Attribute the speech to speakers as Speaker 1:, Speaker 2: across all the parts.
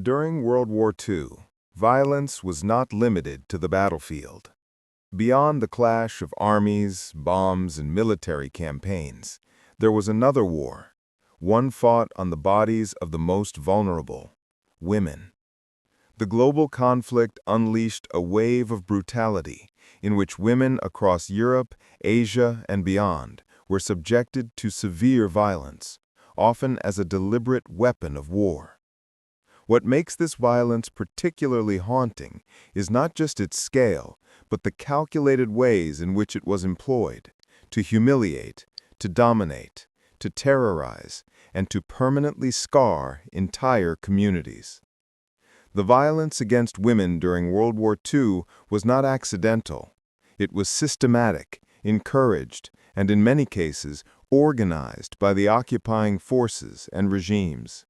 Speaker 1: During World War II, violence was not limited to the battlefield. Beyond the clash of armies, bombs, and military campaigns, there was another war, one fought on the bodies of the most vulnerable, women. The global conflict unleashed a wave of brutality in which women across Europe, Asia, and beyond were subjected to severe violence, often as a deliberate weapon of war. What makes this violence particularly haunting is not just its scale, but the calculated ways in which it was employed to humiliate, to dominate, to terrorize, and to permanently scar entire communities. The violence against women during World War II was not accidental. It was systematic, encouraged, and in many cases organized by the occupying forces and regimes.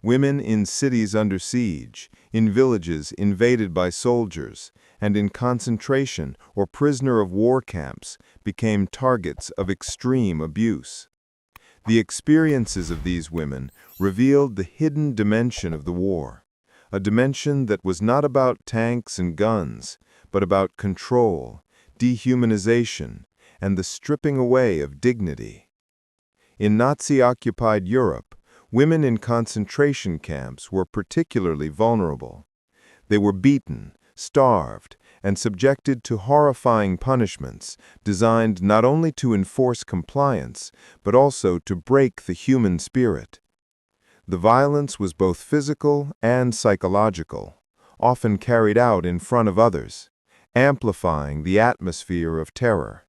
Speaker 1: Women in cities under siege, in villages invaded by soldiers, and in concentration or prisoner of war camps became targets of extreme abuse. The experiences of these women revealed the hidden dimension of the war, a dimension that was not about tanks and guns, but about control, dehumanization, and the stripping away of dignity. In Nazi-occupied Europe, women in concentration camps were particularly vulnerable. They were beaten, starved, and subjected to horrifying punishments designed not only to enforce compliance, but also to break the human spirit. The violence was both physical and psychological, often carried out in front of others, amplifying the atmosphere of terror.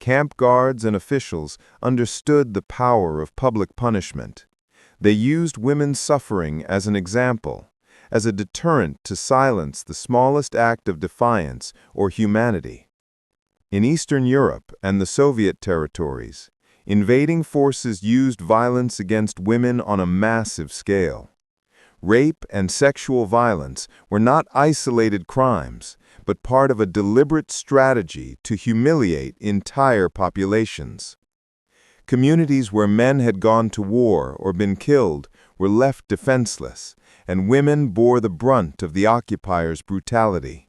Speaker 1: Camp guards and officials understood the power of public punishment. They used women's suffering as an example, as a deterrent to silence the smallest act of defiance or humanity. In Eastern Europe and the Soviet territories, invading forces used violence against women on a massive scale. Rape and sexual violence were not isolated crimes, but part of a deliberate strategy to humiliate entire populations. Communities where men had gone to war or been killed were left defenseless, and women bore the brunt of the occupiers' brutality.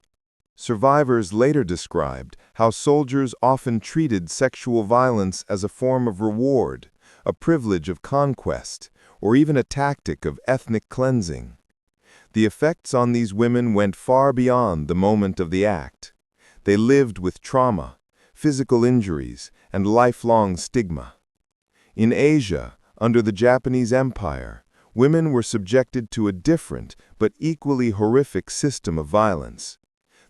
Speaker 1: Survivors later described how soldiers often treated sexual violence as a form of reward, a privilege of conquest, or even a tactic of ethnic cleansing. The effects on these women went far beyond the moment of the act. They lived with trauma, physical injuries, and lifelong stigma. In Asia, under the Japanese Empire, women were subjected to a different but equally horrific system of violence.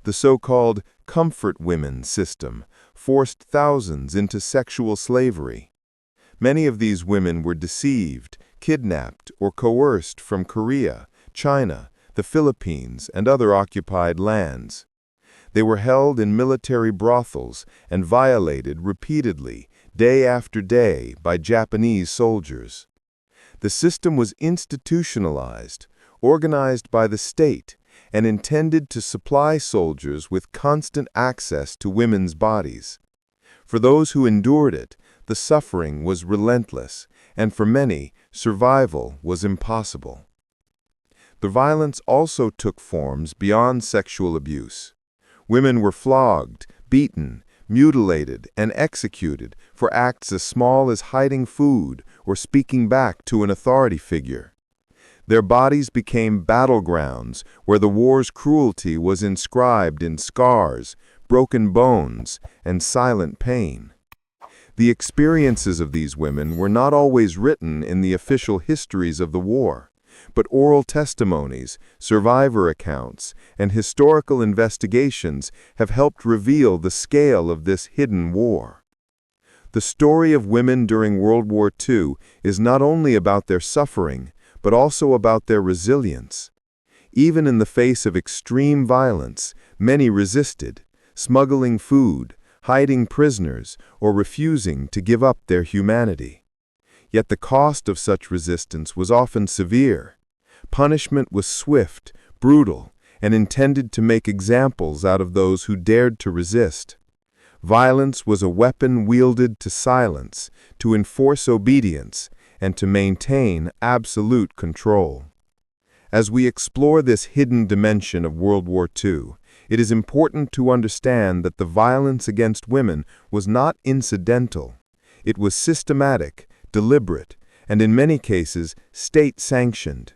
Speaker 1: The so-called comfort women system forced thousands into sexual slavery. Many of these women were deceived, kidnapped, or coerced from Korea, China, the Philippines, and other occupied lands. They were held in military brothels and violated repeatedly, day after day, by Japanese soldiers. The system was institutionalized, organized by the state, and intended to supply soldiers with constant access to women's bodies. For those who endured it, the suffering was relentless, and for many, survival was impossible. The violence also took forms beyond sexual abuse. Women were flogged, beaten, mutilated, and executed for acts as small as hiding food or speaking back to an authority figure. Their bodies became battlegrounds where the war's cruelty was inscribed in scars, broken bones, and silent pain. The experiences of these women were not always written in the official histories of the war, but oral testimonies, survivor accounts, and historical investigations have helped reveal the scale of this hidden war. The story of women during World War II is not only about their suffering, but also about their resilience. Even in the face of extreme violence, many resisted, smuggling food, hiding prisoners, or refusing to give up their humanity. Yet the cost of such resistance was often severe. Punishment was swift, brutal, and intended to make examples out of those who dared to resist. Violence was a weapon wielded to silence, to enforce obedience, and to maintain absolute control. As we explore this hidden dimension of World War II, it is important to understand that the violence against women was not incidental. It was systematic, deliberate, and in many cases, state-sanctioned.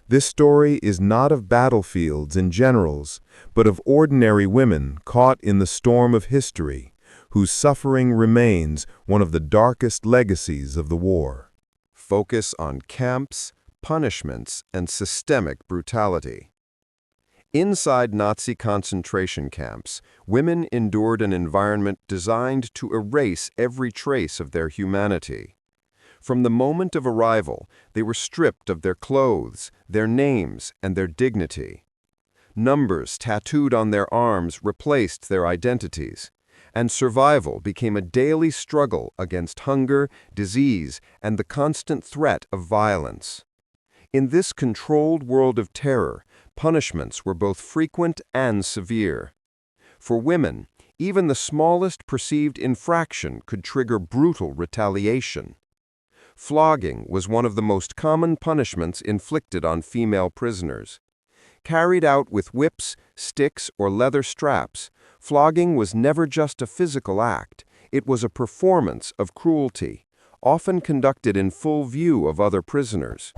Speaker 1: This story is not of battlefields and generals, but of ordinary women caught in the storm of history, whose suffering remains one of the darkest legacies of the war.
Speaker 2: Focus on camps, punishments, and systemic brutality. Inside Nazi concentration camps, women endured an environment designed to erase every trace of their humanity. From the moment of arrival, they were stripped of their clothes, their names, and their dignity. Numbers tattooed on their arms replaced their identities, and survival became a daily struggle against hunger, disease, and the constant threat of violence. In this controlled world of terror, punishments were both frequent and severe. For women, even the smallest perceived infraction could trigger brutal retaliation. Flogging was one of the most common punishments inflicted on female prisoners. Carried out with whips, sticks, or leather straps, flogging was never just a physical act, it was a performance of cruelty, often conducted in full view of other prisoners.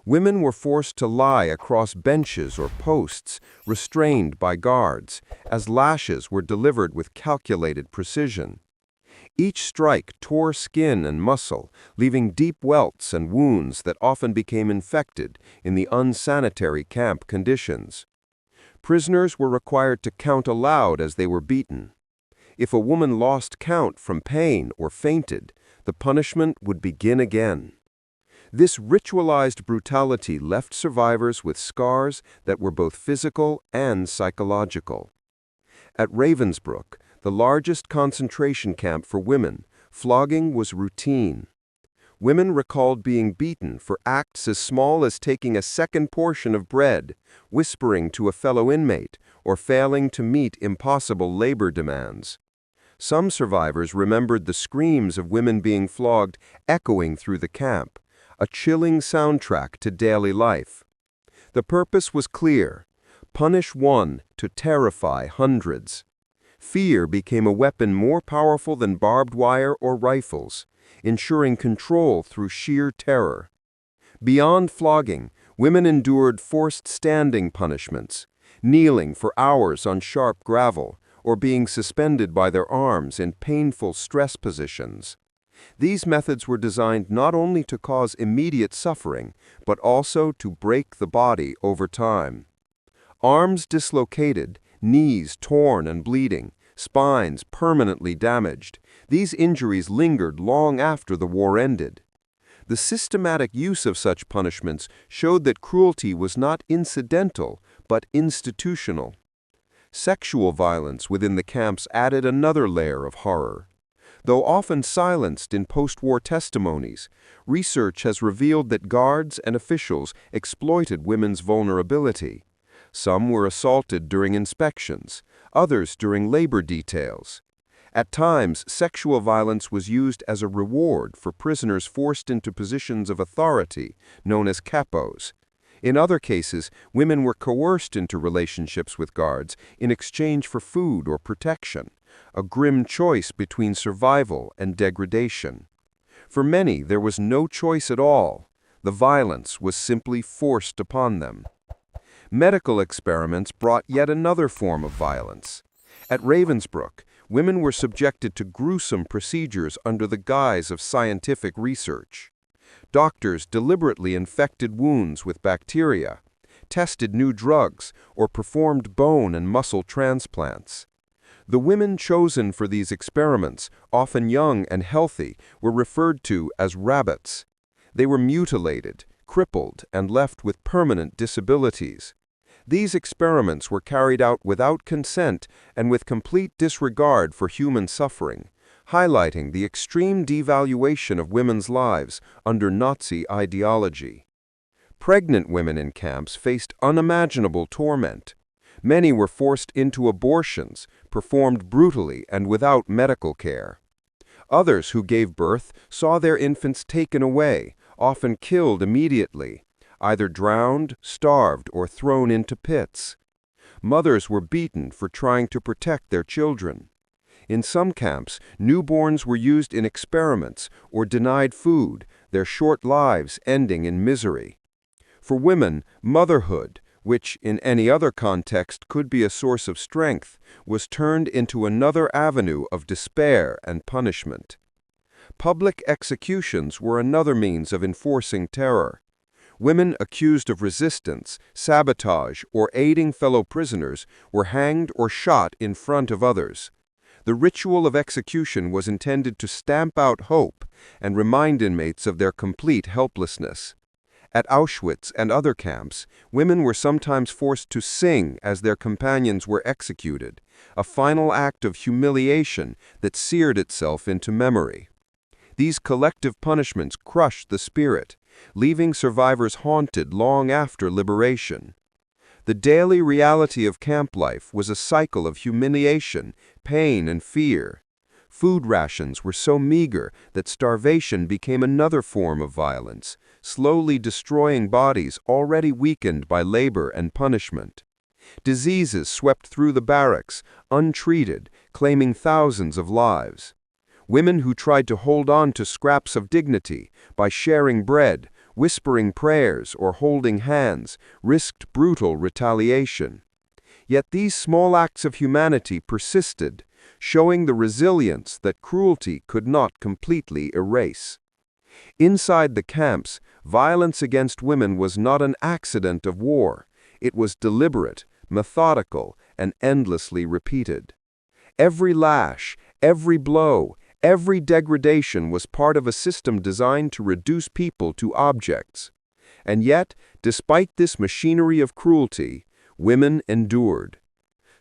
Speaker 2: Women were forced to lie across benches or posts, restrained by guards, as lashes were delivered with calculated precision. Each strike tore skin and muscle, leaving deep welts and wounds that often became infected in the unsanitary camp conditions. Prisoners were required to count aloud as they were beaten. If a woman lost count from pain or fainted, the punishment would begin again. This ritualized brutality left survivors with scars that were both physical and psychological. At Ravensbrück, the largest concentration camp for women, flogging was routine. Women recalled being beaten for acts as small as taking a second portion of bread, whispering to a fellow inmate, or failing to meet impossible labor demands. Some survivors remembered the screams of women being flogged echoing through the camp, a chilling soundtrack to daily life. The purpose was clear: punish one to terrify hundreds. Fear became a weapon more powerful than barbed wire or rifles, ensuring control through sheer terror. Beyond flogging, women endured forced standing punishments, kneeling for hours on sharp gravel, or being suspended by their arms in painful stress positions. These methods were designed not only to cause immediate suffering, but also to break the body over time. Arms dislocated, knees torn and bleeding, spines permanently damaged, these injuries lingered long after the war ended. The systematic use of such punishments showed that cruelty was not incidental, but institutional. Sexual violence within the camps added another layer of horror. Though often silenced in post-war testimonies, research has revealed that guards and officials exploited women's vulnerability. Some were assaulted during inspections, others during labor details. At times, sexual violence was used as a reward for prisoners forced into positions of authority, known as capos. In other cases, women were coerced into relationships with guards in exchange for food or protection, a grim choice between survival and degradation. For many, there was no choice at all. The violence was simply forced upon them. Medical experiments brought yet another form of violence. At Ravensbrück, women were subjected to gruesome procedures under the guise of scientific research. Doctors deliberately infected wounds with bacteria, tested new drugs, or performed bone and muscle transplants. The women chosen for these experiments, often young and healthy, were referred to as rabbits. They were mutilated, crippled, and left with permanent disabilities. These experiments were carried out without consent and with complete disregard for human suffering, highlighting the extreme devaluation of women's lives under Nazi ideology. Pregnant women in camps faced unimaginable torment. Many were forced into abortions, performed brutally and without medical care. Others who gave birth saw their infants taken away, often killed immediately, either drowned, starved, or thrown into pits. Mothers were beaten for trying to protect their children. In some camps, newborns were used in experiments or denied food, their short lives ending in misery. For women, motherhood, which in any other context could be a source of strength, was turned into another avenue of despair and punishment. Public executions were another means of enforcing terror. Women accused of resistance, sabotage, or aiding fellow prisoners were hanged or shot in front of others. The ritual of execution was intended to stamp out hope and remind inmates of their complete helplessness. At Auschwitz and other camps, women were sometimes forced to sing as their companions were executed, a final act of humiliation that seared itself into memory. These collective punishments crushed the spirit, leaving survivors haunted long after liberation. The daily reality of camp life was a cycle of humiliation, pain, and fear. Food rations were so meager that starvation became another form of violence, slowly destroying bodies already weakened by labor and punishment. Diseases swept through the barracks, untreated, claiming thousands of lives. Women who tried to hold on to scraps of dignity by sharing bread, whispering prayers, or holding hands, risked brutal retaliation. Yet these small acts of humanity persisted, showing the resilience that cruelty could not completely erase. Inside the camps, violence against women was not an accident of war. It was deliberate, methodical, and endlessly repeated. Every lash, every blow, every degradation was part of a system designed to reduce people to objects. And yet, despite this machinery of cruelty, women endured.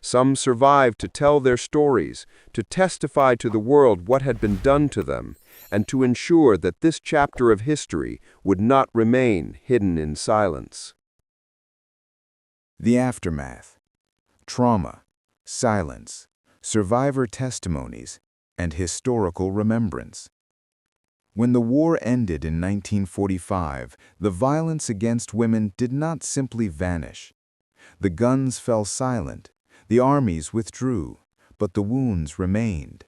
Speaker 2: Some survived to tell their stories, to testify to the world what had been done to them, and to ensure that this chapter of history would not remain hidden in silence.
Speaker 1: The aftermath. Trauma, silence, survivor testimonies, and historical remembrance. When the war ended in 1945, the violence against women did not simply vanish. The guns fell silent, the armies withdrew, but the wounds remained.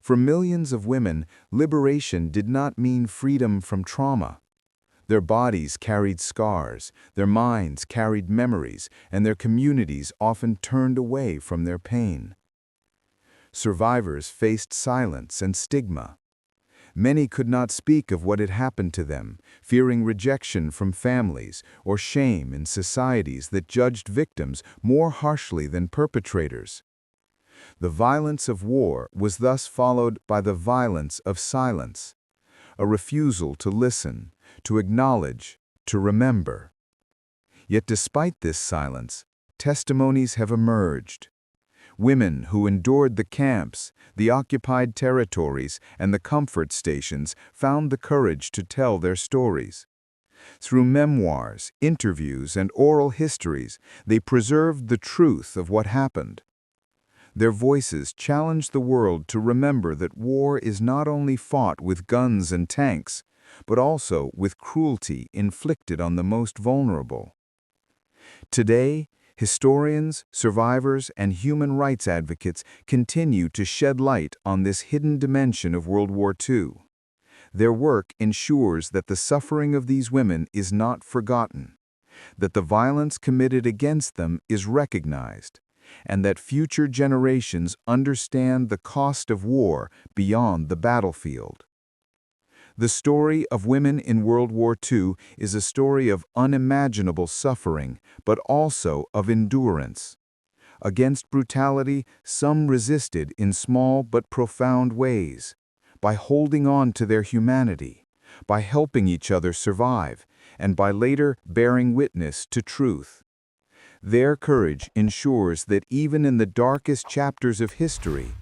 Speaker 1: For millions of women, liberation did not mean freedom from trauma. Their bodies carried scars, their minds carried memories, and their communities often turned away from their pain. Survivors faced silence and stigma. Many could not speak of what had happened to them, fearing rejection from families or shame in societies that judged victims more harshly than perpetrators. The violence of war was thus followed by the violence of silence, a refusal to listen, to acknowledge, to remember. Yet despite this silence, testimonies have emerged. Women who endured the camps, the occupied territories, and the comfort stations found the courage to tell their stories. Through memoirs, interviews, and oral histories, they preserved the truth of what happened. Their voices challenged the world to remember that war is not only fought with guns and tanks, but also with cruelty inflicted on the most vulnerable. Today, historians, survivors, and human rights advocates continue to shed light on this hidden dimension of World War II. Their work ensures that the suffering of these women is not forgotten, that the violence committed against them is recognized, and that future generations understand the cost of war beyond the battlefield. The story of women in World War II is a story of unimaginable suffering, but also of endurance. Against brutality, some resisted in small but profound ways, by holding on to their humanity, by helping each other survive, and by later bearing witness to truth. Their courage ensures that even in the darkest chapters of history,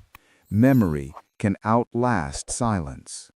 Speaker 1: memory can outlast silence.